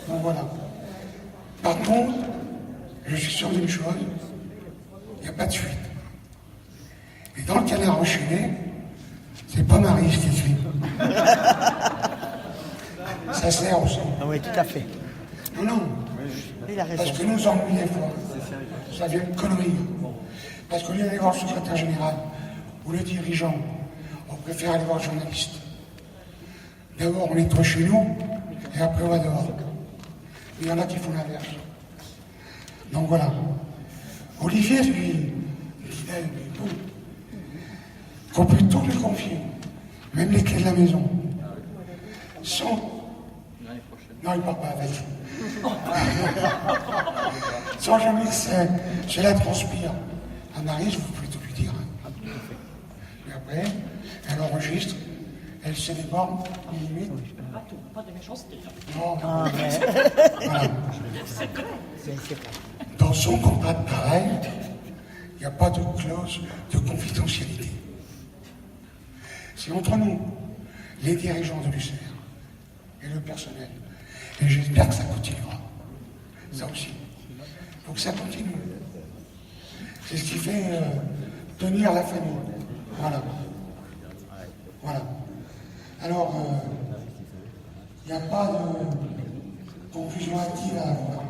Donc voilà. Par contre, je suis sûr d'une chose, il n'y a pas de fuite. Et dans le canard enchaîné, c'est pas Maryse qui suit. Ça sert aussi. Ah oui, tout à fait. Non, non. Il a raison. Parce que nous ennuie des fois. Ça devient une connerie. Parce qu'au lieu d'aller voir le secrétaire général ou le dirigeant, on préfère aller voir le journaliste. D'abord, on nettoie chez nous, et après, on va dehors. Il y en a qui font l'inverse. Donc voilà. Olivier, lui, fidèle, mais bon, qu'on peut tout lui confier, même les clés de la maison. Sans... Non, il ne part pas avec. Sans jamais que cela transpire. À Maryse, vous pouvez tout lui dire. Hein. Et après, elle enregistre, elle se déborde, limite. Pas de méchanceté. Non, Ah, mais... voilà. c'est vrai. Dans son contrat de travail, il n'y a pas de clause de confidentialité. C'est entre nous, les dirigeants de l'UCR et le personnel. Et j'espère que ça continuera. Ça aussi. Il faut que ça continue. C'est ce qui fait tenir la famille. Voilà. Voilà. Alors, il n'y a pas de confusion active à avoir.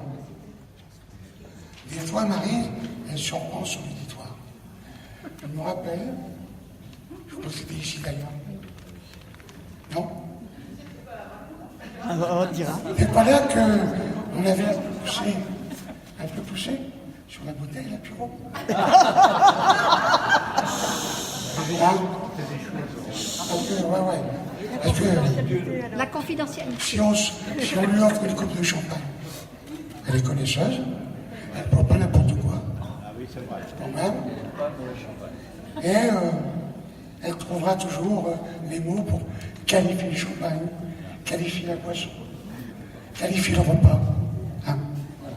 Des fois, Marie, elle surprend son auditoire. Elle me rappelle, je crois que c'était ici d'ailleurs. Non? On dira. C'est pas là qu'on avait un peu poussé sur la bouteille, là, Pierrot. Hein? Parce que, ouais. Parce que, La confidentialité. si on lui offre une coupe de champagne, elle est connaisseuse, elle ne prend pas n'importe quoi. Quand même. Et elle trouvera toujours les mots pour qualifier le champagne, qualifier la boisson, qualifier le repas. Hein? Voilà.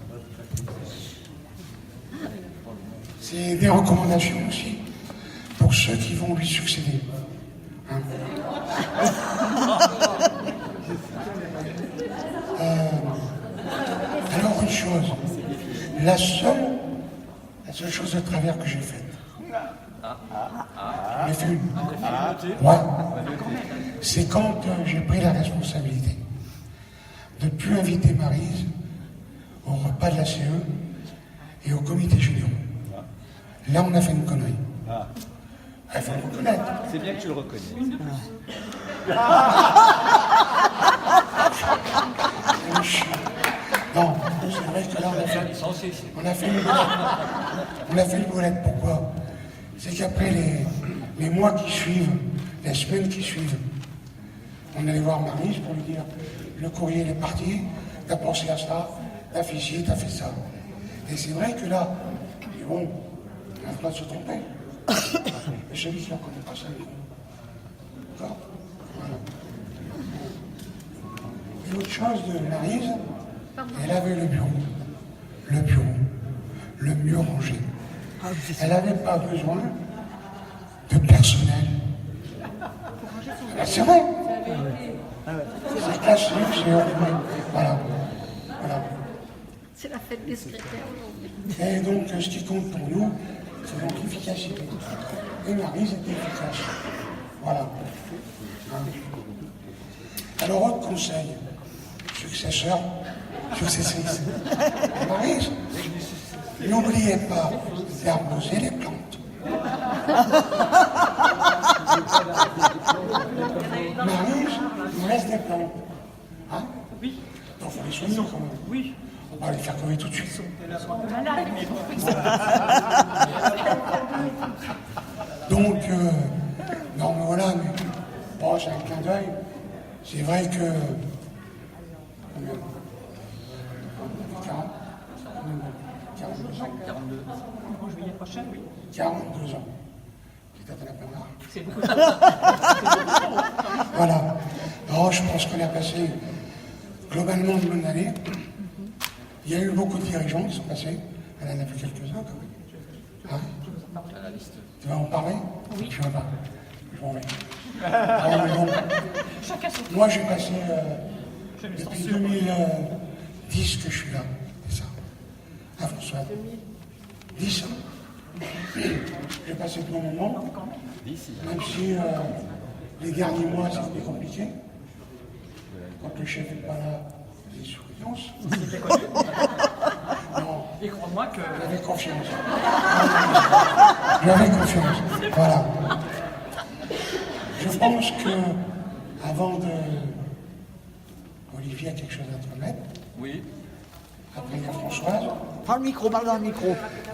C'est des recommandations aussi pour ceux qui vont lui succéder. Hein? Alors une chose, la seule chose de travers que j'ai faite, j'en ai fait une. Ouais. C'est quand j'ai pris la responsabilité de ne plus inviter Maryse au repas de la CE et au comité généraux. Là, on a fait une connerie. Il faut le reconnaître. C'est bien que tu le reconnaisses. Non, c'est vrai que là, on a fait une boulette. Pourquoi? C'est qu'après les mois qui suivent, les semaines qui suivent, on allait voir Maryse pour lui dire le courrier il est parti, t'as pensé à ça, t'as fait ci, t'as fait ça. Et c'est vrai que là, bon, on a le droit de se tromper. Mais celui-ci, on ne connaît pas ça. D'accord? Voilà. Et l'autre chose de Maryse, elle avait le bureau, le mieux rangé. Elle n'avait pas besoin de personnel. C'est vrai. C'est classique, c'est ordinaire. Voilà. C'est la fête des secrétaires aujourd'hui. Et donc, ce qui compte pour nous, c'est donc l'efficacité. Et Maryse était efficace. Voilà. Hein? Alors, autre conseil, successrice. Maryse, n'oubliez pas d'arroser les plantes. Maryse, il reste des plantes. Hein? Oui. Donc, il faut les soigner quand même. Oui. On va les faire crever tout de suite. Malade, mais bon. Donc, non, mais voilà, mais bon, c'est un clin d'œil. C'est vrai que. Combien? 42 ans. 42. En juillet prochain, oui. 42 ans. C'est à la marre. C'est beaucoup. Voilà. Non, je pense qu'on a passé globalement une bonne année. Il y a eu beaucoup de dirigeants qui sont passés. Elle en a vu quelques-uns quand même. Hein? Tu vas en parler? Oui. Je ne vais pas. Je m'en vais. Ah, mais bon. Chacun son tour. Moi, j'ai passé depuis disent que je suis là. C'est ça. Ah, François. 10 ans. J'ai passé de bons moments. Même si les derniers mois, c'était compliqué. Quand le chef n'est pas là, les surveillances. C'était connu. Non, Et crois-moi que. j'avais confiance. J'avais confiance. Voilà. Je pense que, avant de. Olivier a quelque chose à te remettre. Oui. Après, il y a Françoise. Prends le micro, parle dans le micro.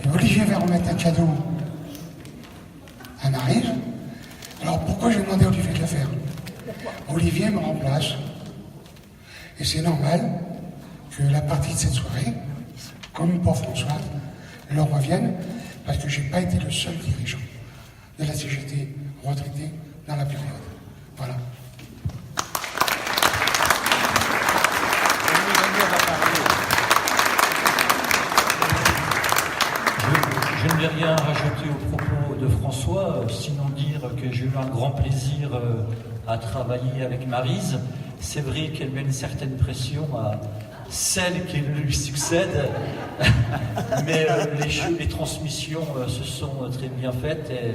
Et Olivier va remettre un cadeau à Maryse. Alors pourquoi j'ai demandé à Olivier de le faire? Olivier me remplace. Et c'est normal que la partie de cette soirée, comme pour Françoise, leur revienne, parce que je n'ai pas été le seul dirigeant de la CGT retraité dans la période. Voilà. Je ne vais rien rajouter aux propos de François, sinon dire que j'ai eu un grand plaisir à travailler avec Maryse. C'est vrai qu'elle met une certaine pression à celle qui lui succède, mais les transmissions se sont très bien faites et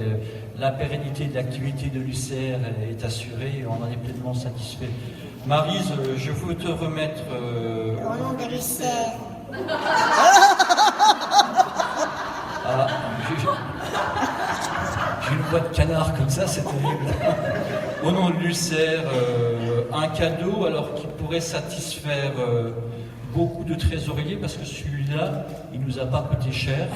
la pérennité de l'activité de l'UCR est assurée et on en est pleinement satisfait. Maryse, je veux te remettre... Au nom de l'UCR. Ah, j'ai une voix de canard comme ça, c'est terrible. Au nom de l'UCR, un cadeau alors qui pourrait satisfaire beaucoup de trésoriers parce que celui-là, il nous a pas coûté cher.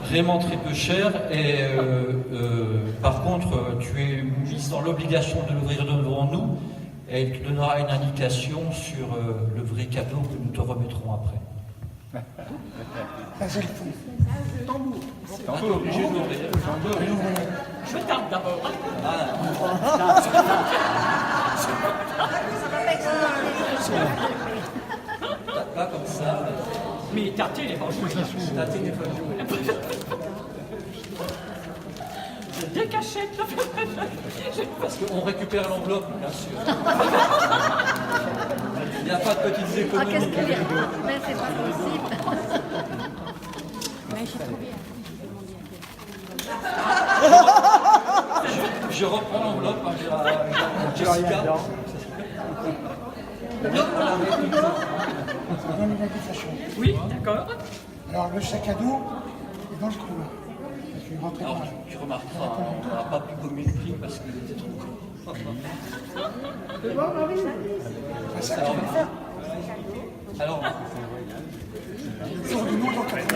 Vraiment très peu cher. Et par contre, tu es mise dans l'obligation de l'ouvrir devant nous et il te donnera une indication sur le vrai cadeau que nous te remettrons après. Ça, c'est le fond. Tambour, obligé d'ouvrir. Je tape d'abord. Pas comme ça. Mais tâter les pas joués. Tâter n'est pas joué. Des cachettes. Parce qu'on récupère l'enveloppe, bien sûr. Il n'y a pas de petites Oh, économies. qu'est-ce qu'il y a? Mais c'est pas possible. Mais je suis trop bien. Je reprends l'enveloppe à Jessica. Ça donne une indication. Oui, d'accord. Alors, le sac à dos est dans le couloir. Parce qu'il rentrait Alors, par là. tu remarqueras, on n'a pas pu communiquer parce qu'il était trop court. Un sac à dos. Alors,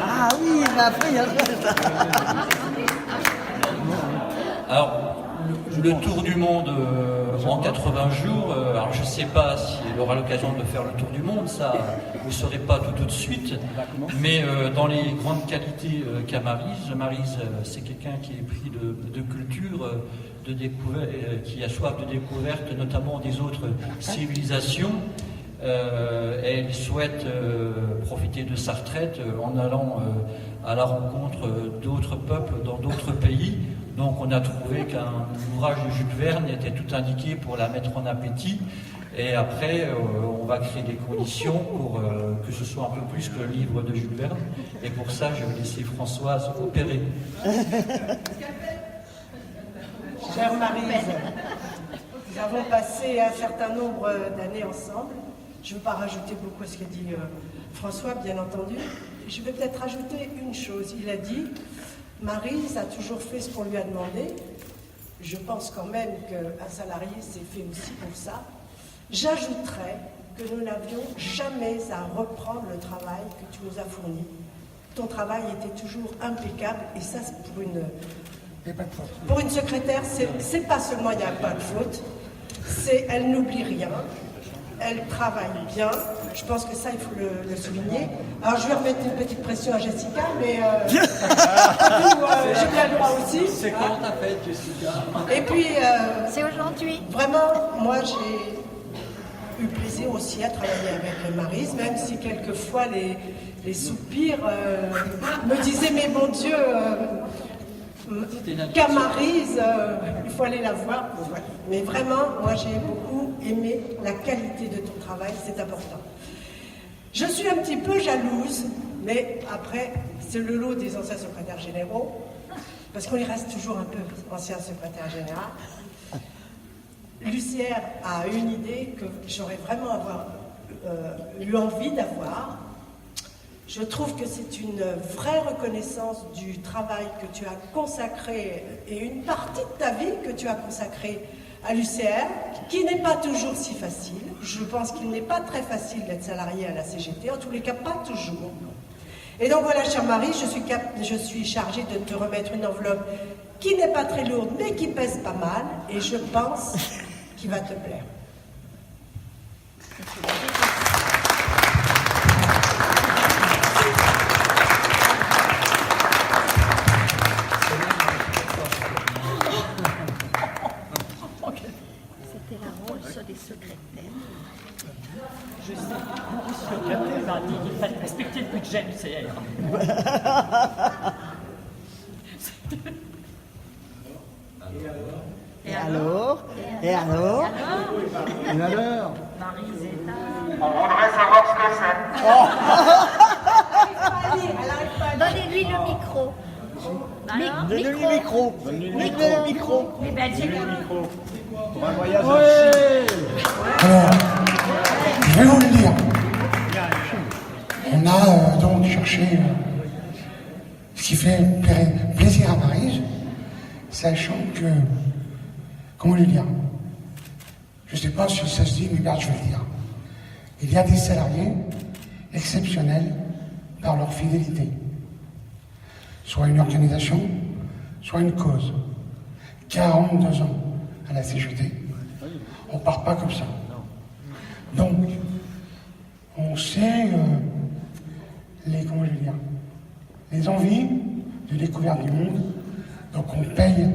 Ah oui, mais après, il y a ça. alors, le tour du monde en 80 jours, alors je ne sais pas si elle aura l'occasion de faire le tour du monde, ça vous ne saurez pas tout de suite, mais dans les grandes qualités qu'a Maryse, c'est quelqu'un qui est pris de culture, de découverte, qui a soif de découverte, notamment des autres civilisations. Elle souhaite profiter de sa retraite en allant à la rencontre d'autres peuples dans d'autres pays. Donc on a trouvé qu'un ouvrage de Jules Verne était tout indiqué pour la mettre en appétit. Et après, on va créer des conditions pour que ce soit un peu plus que le livre de Jules Verne. Et pour ça, je vais laisser Françoise opérer. Chère Maryse, nous avons passé un certain nombre d'années ensemble. Je ne veux pas rajouter beaucoup à ce qu'a dit François, bien entendu. Je vais peut-être rajouter une chose. Il a dit, Maryse a toujours fait ce qu'on lui a demandé. Je pense quand même qu'un salarié s'est fait aussi pour ça. J'ajouterais que nous n'avions jamais à reprendre le travail que tu nous as fourni. Ton travail était toujours impeccable et ça, c'est pour une secrétaire, c'est pas seulement il n'y a pas de faute, c'est elle n'oublie rien, elle travaille bien. Je pense que ça, il faut le souligner. Alors, je vais remettre une petite pression à Jessica, mais j'ai bien le droit aussi. C'est quand ta fête, Jessica? Et puis, C'est aujourd'hui. vraiment, moi, j'ai eu plaisir aussi à travailler avec Maryse, même si quelquefois les soupirs me disaient, mais mon Dieu, qu'à Maryse, il faut aller la voir. Mais vraiment, moi, j'ai beaucoup aimé la qualité de ton travail, c'est important. Je suis un petit peu jalouse, mais après, c'est le lot des anciens secrétaires généraux, parce qu'on y reste toujours un peu ancien secrétaire général. Lucière a une idée que j'aurais vraiment eu envie d'avoir. Je trouve que c'est une vraie reconnaissance du travail que tu as consacré et une partie de ta vie que tu as consacrée à l'UCR, qui n'est pas toujours si facile. Je pense qu'il n'est pas très facile d'être salarié à la CGT, en tous les cas pas toujours. Et donc voilà, chère Marie, je suis chargée de te remettre une enveloppe qui n'est pas très lourde, mais qui pèse pas mal, et je pense qu'il va te plaire. C'était la Rolls des secrétaires. Je sais, mon secrétaire m'a dit qu'il fallait respecter le budget du CR. Et alors? Et alors? Et alors? Maryse est là. On voudrait savoir ce que c'est. Donnez-lui le micro. Alors, Donnez-lui le micro. Donnez-lui le micro. Eh ben, dis-le. Pour un voyage Alors, je vais vous le dire. On a donc cherché ce qui fait plaisir à Maryse, sachant que, comment le dire, je ne sais pas si ça se dit, mais regarde, je vais le dire. Il y a des salariés exceptionnels par leur fidélité. Soit une organisation, soit une cause. 42 ans à la CGT. On ne part pas comme ça. Donc, on sait les envies de découverte du monde. Donc on paye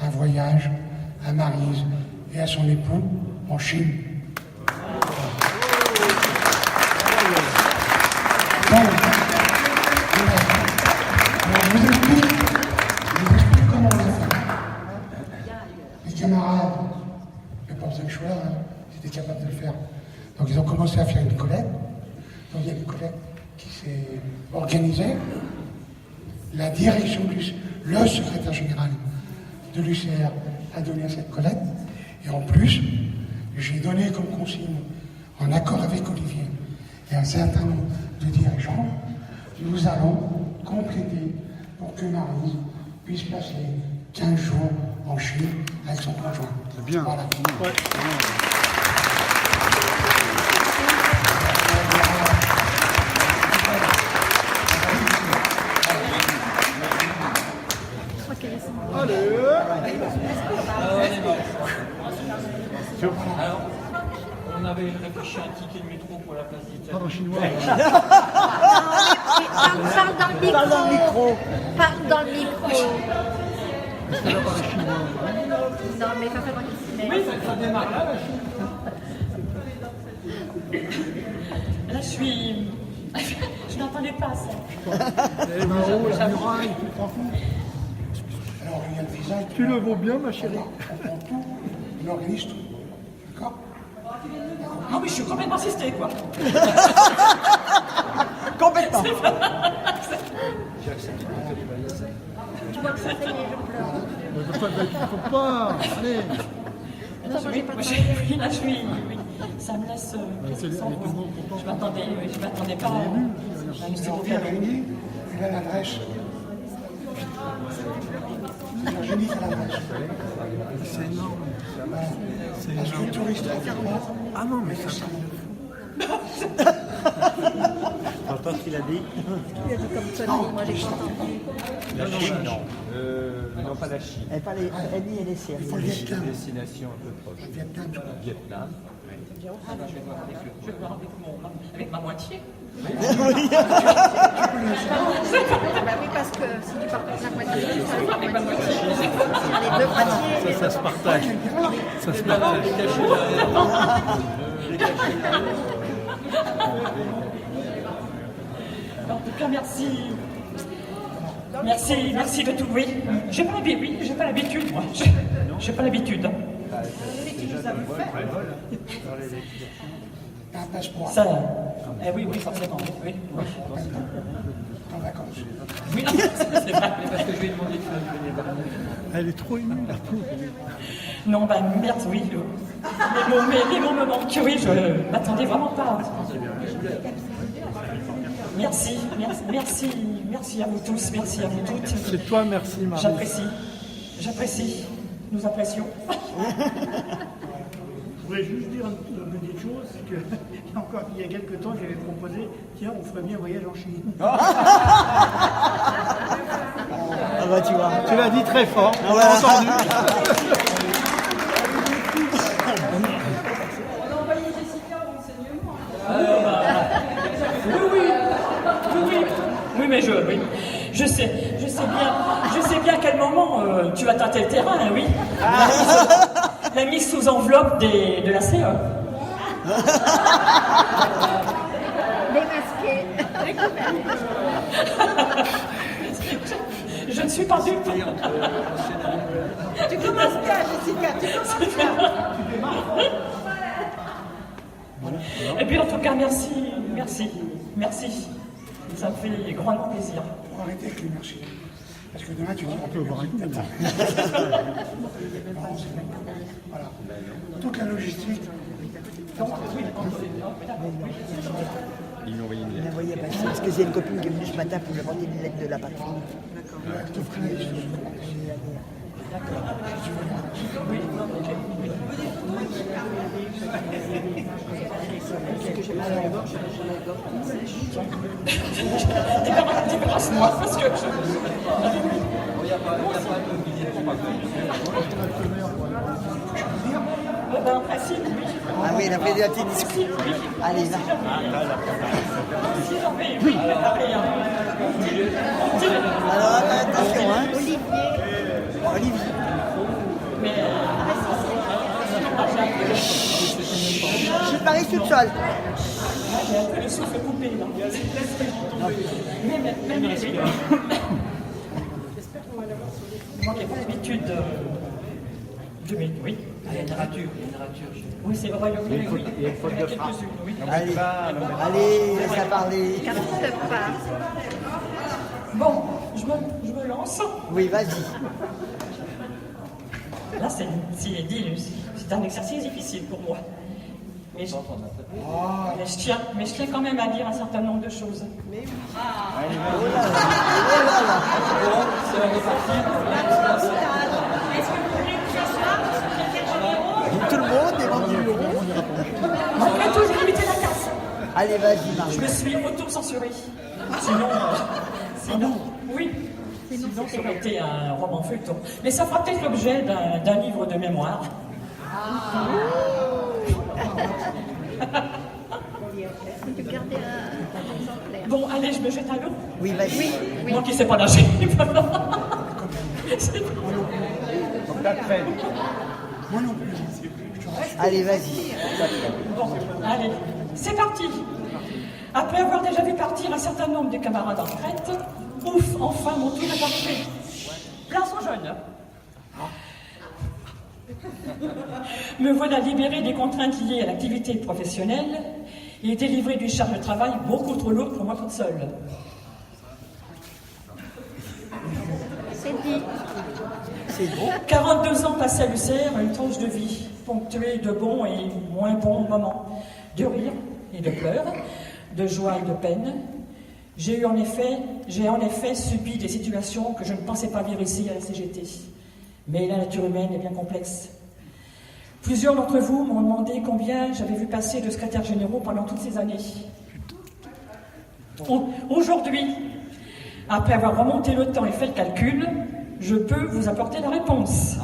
un voyage à Maryse et à son époux en Chine. Donc, je vous explique comment on a fait. Les camarades, mais pas besoin de choix, ils étaient capables de le faire. Donc ils ont commencé à faire une collecte. Donc il y a une collecte qui s'est organisée. La direction le secrétaire général de l'UCR a donné à cette collecte. Et en plus, j'ai donné comme consigne, en accord avec Olivier et un certain nombre de dirigeants, nous allons compléter pour que Maryse puisse passer 15 jours en Chine avec son conjoint. C'est bien. Voilà. Ouais. Alors, on avait réfléchi à un ticket de métro pour la place d'Italie. Pardon, chinois. Parle dans le micro. Parle dans le micro. Parle dans le micro. Non, mais pas vraiment qu'il se met. Oui, ça démarre là, la Chine. Là, je suis... Je n'entendais pas ça. Eh ben, oh, la muraille, tu te rends compte? Alors il y a le visa. Tu le vaux bien, ma chérie. On prend tout, on organise tout. D'accord? Ah oui, je suis complètement assistée, quoi. Complètement. Tu vois que ça fait les je pleure. Il faut pas. Allez. Attends, moi, j'ai pas Oui, là, je suis... Oui. Ça me laisse... sans voix. Je m'attendais pas à une si beau cadeau. Virginie, elle a l'adresse. Virginie, elle a l'adresse. C'est énorme. Parce que le touriste Ah non, mais ça. T'entends ce qu'il a dit? Il a dit comme connerie, moi j'ai pas entendu. La Chine, non. Non, pas la Chine. Elle dit elle est sérieuse. le Vietnam. Destination un peu proche. Le Vietnam, je crois. Vietnam. Je vais voir avec ma moitié. Bah oui, parce que si tu parles avec la moitié, tu vas faire la moitié. Les deux moitiés. Ça se partage. Ça se partage. En tout cas, merci. Merci de tout. Oui, j'ai pas l'habitude, moi. J'ai pas l'habitude. T'as un passeport. Ça, oui, forcément, oui. En vacances. Oui, c'est vrai. Parce que je lui ai demandé de faire du bénévolat. Elle est trop émue, la pauvre. Non, merde, oui. Les mots me manquent, oui, je m'attendais vraiment pas. Merci à vous tous, merci à vous toutes. C'est toi, merci, Marie. J'apprécie, nous apprécions. Je voudrais juste dire une petite chose, c'est que il y a quelques temps, j'avais proposé, tiens, on ferait bien un voyage en Chine. Ah bah tu vois. Tu l'as dit très fort, on Voilà. l'a entendu. Oui, mais je sais bien à quel moment tu vas tâter le terrain, hein, oui. La mise sous enveloppe de la CE. Démasqué. Je ne suis pas dupe. Tu commences bien, Jessica, tu commences bien. Et puis en tout cas, merci. Ça me fait grandement plaisir. Pour arrêter avec les merci. Parce que demain, tu dis On peut boire un coup. Voilà. Toute la logistique. Ils m'ont envoyé une Il m'a lettre. envoyé passer parce que j'ai une copine qui est venue ce matin pour lui demander une lettre de la patrie. Débarrasse-moi parce que en principe, oui. Ah oui, elle a fait des petits discours. Allez, là. Si j'en vais, oui, préparer un. Alors, attention, hein. Olivier. Mais. Je parie toute seule. J'ai un peu le souffle coupé là. Même les yeux. Moi qui n'ai pas l'habitude de. Oui. La littérature. Oui, c'est vrai, oui. Il y a quelques-unes, oui. Allez, laisse-la parler. Capte pas. Bon, je me lance. Oui, vas-y. Là, c'est un exercice difficile pour moi. Mais je tiens quand même à dire un certain nombre de choses. Tout le monde est rendu heureux. Malgré tout, j'ai limité la casse. Allez, vas-y, Marie. Je me suis auto-censurée. Sinon, oui. Sinon, ça aurait été un roman feuilleton. Mais ça fera peut-être l'objet d'un livre de mémoire. Tu gardais un exemplaire. Bon, allez, je me jette à l'eau. Oui, vas-y. Moi qui ne sais pas nager. Donc la traîne. Moi non plus. Allez, vas-y. Bon, allez, c'est parti. Après avoir déjà vu partir un certain nombre de camarades en retraite, ouf, enfin mon tour est parfait. Place aux jeunes. Me voilà libéré des contraintes liées à l'activité professionnelle et délivré d'une charge de travail beaucoup trop lourde pour moi toute seule. C'est dit. C'est bon. 42 ans passés à l'UCR, une tranche de vie ponctuée de bons et moins bons moments, de rire et de pleurs, de joie et de peine. J'ai en effet subi des situations que je ne pensais pas vivre ici à la CGT. Mais la nature humaine est bien complexe. Plusieurs d'entre vous m'ont demandé combien j'avais vu passer de secrétaires généraux pendant toutes ces années. Aujourd'hui, après avoir remonté le temps et fait le calcul, je peux vous apporter la réponse.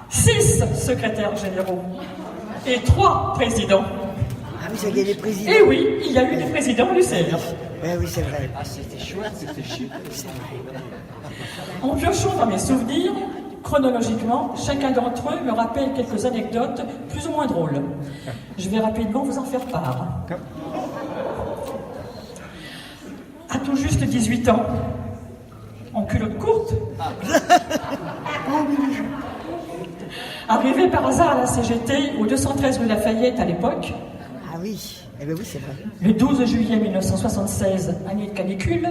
6 secrétaires généraux et 3 présidents. Ah oui, ça y est, les présidents. Et oui, il y a eu des présidents du CR. Oui, c'est vrai. C'était chouette, c'était chic. En piochant dans mes souvenirs, chronologiquement, chacun d'entre eux me rappelle quelques anecdotes plus ou moins drôles. Je vais rapidement vous en faire part. À tout juste 18 ans, en culotte courte, arrivé par hasard à la CGT, au 213 rue Lafayette à l'époque, oui, eh bien oui, c'est vrai. Le 12 juillet 1976, année de canicule,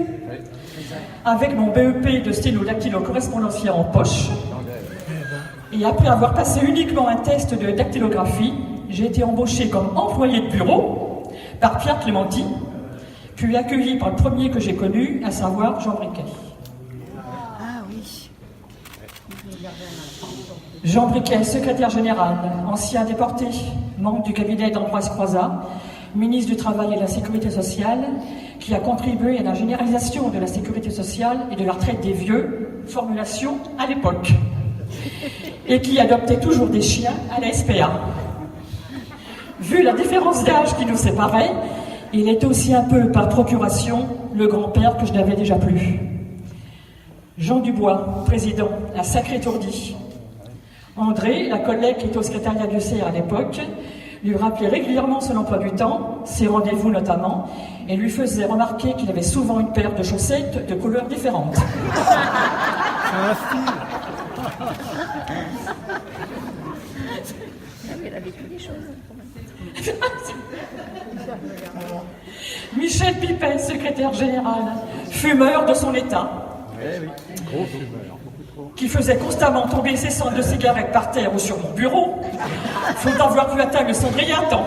avec mon BEP de sténodactylo correspondancier en poche, et après avoir passé uniquement un test de dactylographie, j'ai été embauché comme employé de bureau par Pierre Clémenti, puis accueilli par le premier que j'ai connu, à savoir Jean Briquet. Ah oui. Jean Briquet, secrétaire général, ancien déporté, membre du cabinet d'Ambroise Croizat, ministre du Travail et de la Sécurité sociale, qui a contribué à la généralisation de la sécurité sociale et de la retraite des vieux, formulation à l'époque, et qui adoptait toujours des chiens à la SPA. Vu la différence d'âge qui nous séparait, il était aussi un peu par procuration le grand-père que je n'avais déjà plus. Jean Dubois, président, un sacré tourdi. André, la collègue qui était au secrétariat du CR à l'époque, lui rappelait régulièrement son emploi du temps, ses rendez-vous notamment, et lui faisait remarquer qu'il avait souvent une paire de chaussettes de couleurs différentes. Elle a vécu des choses. Michel Pipet, secrétaire général, fumeur de son état, qui faisait constamment tomber ses cendres de cigarettes par terre ou sur mon bureau, faut avoir pu atteindre le cendrier à temps.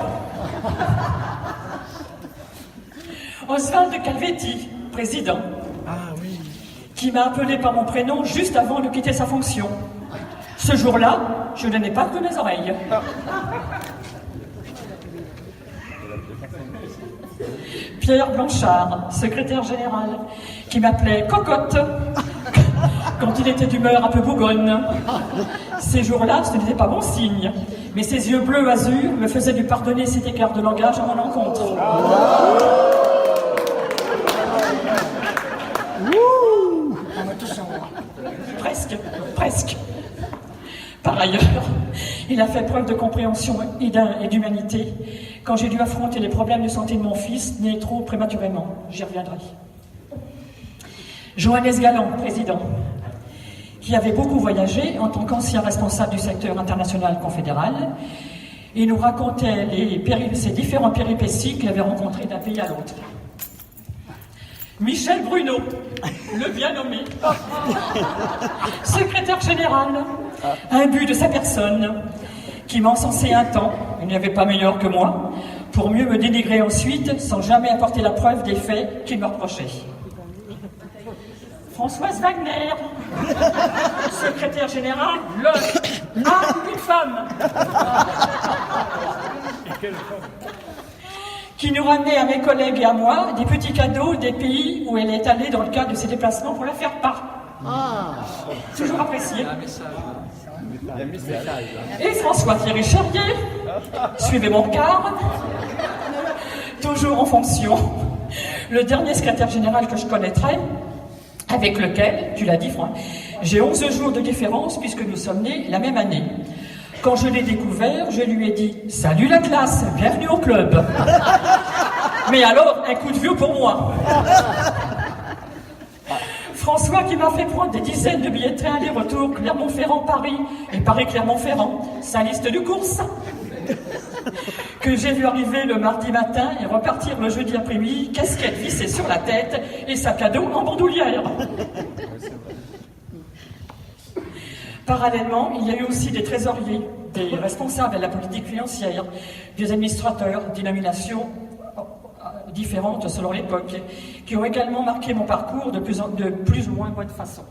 Oswald Calvetti, président, qui m'a appelé par mon prénom juste avant de quitter sa fonction. Ce jour-là, je ne n'ai pas que mes oreilles. Pierre Blanchard, secrétaire général, qui m'appelait Cocotte quand il était d'humeur un peu bougonne. Ces jours-là, ce n'était pas bon signe, mais ses yeux bleus azur me faisaient lui pardonner cet écart de langage à mon encontre. Presque. Par ailleurs, il a fait preuve de compréhension et d'humanité quand j'ai dû affronter les problèmes de santé de mon fils, né trop prématurément. J'y reviendrai. Johannes Galland, président, qui avait beaucoup voyagé en tant qu'ancien responsable du secteur international confédéral, et nous racontait ces différentes péripéties qu'il avait rencontrées d'un pays à l'autre. Michel Bruno, le bien nommé, secrétaire général, imbu de sa personne, qui m'encensait un temps, il n'y avait pas meilleur que moi, pour mieux me dénigrer ensuite, sans jamais apporter la preuve des faits qu'il me reprochait. Françoise Wagner, secrétaire général, une femme, qui nous ramenait à mes collègues et à moi des petits cadeaux des pays où elle est allée dans le cadre de ses déplacements pour la faire part. Toujours apprécié. Et François-Thierry Charrier, suivez mon regard, toujours en fonction, le dernier secrétaire général que je connaîtrais, avec lequel, tu l'as dit Franck, j'ai 11 jours de différence puisque nous sommes nés la même année. Quand je l'ai découvert, je lui ai dit « Salut la classe, bienvenue au club !» Mais alors, un coup de vieux pour moi. François qui m'a fait prendre des dizaines de billets de train aller-retour Clermont-Ferrand-Paris et Paris-Clermont-Ferrand, sa liste de courses, que j'ai vu arriver le mardi matin et repartir le jeudi après-midi, casquette vissée sur la tête et sac à dos en bandoulière. Parallèlement, il y a eu aussi des trésoriers, des responsables de la politique financière, des administrateurs, dénominations différentes selon l'époque, qui ont également marqué mon parcours de plus ou moins bonne façon.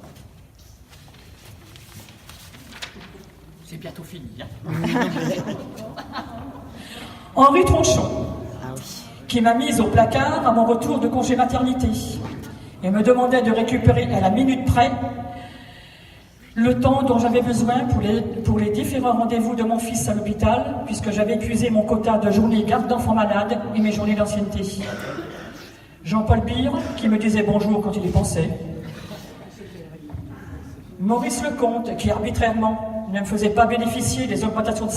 C'est bientôt fini. Henri Tronchon, qui m'a mise au placard à mon retour de congé maternité et me demandait de récupérer à la minute près le temps dont j'avais besoin pour les différents rendez-vous de mon fils à l'hôpital, puisque j'avais épuisé mon quota de journées garde d'enfants malades et mes journées d'ancienneté. Jean-Paul Bire, qui me disait bonjour quand il y pensait. Maurice Lecomte, qui arbitrairement ne me faisait pas bénéficier des augmentations de salaire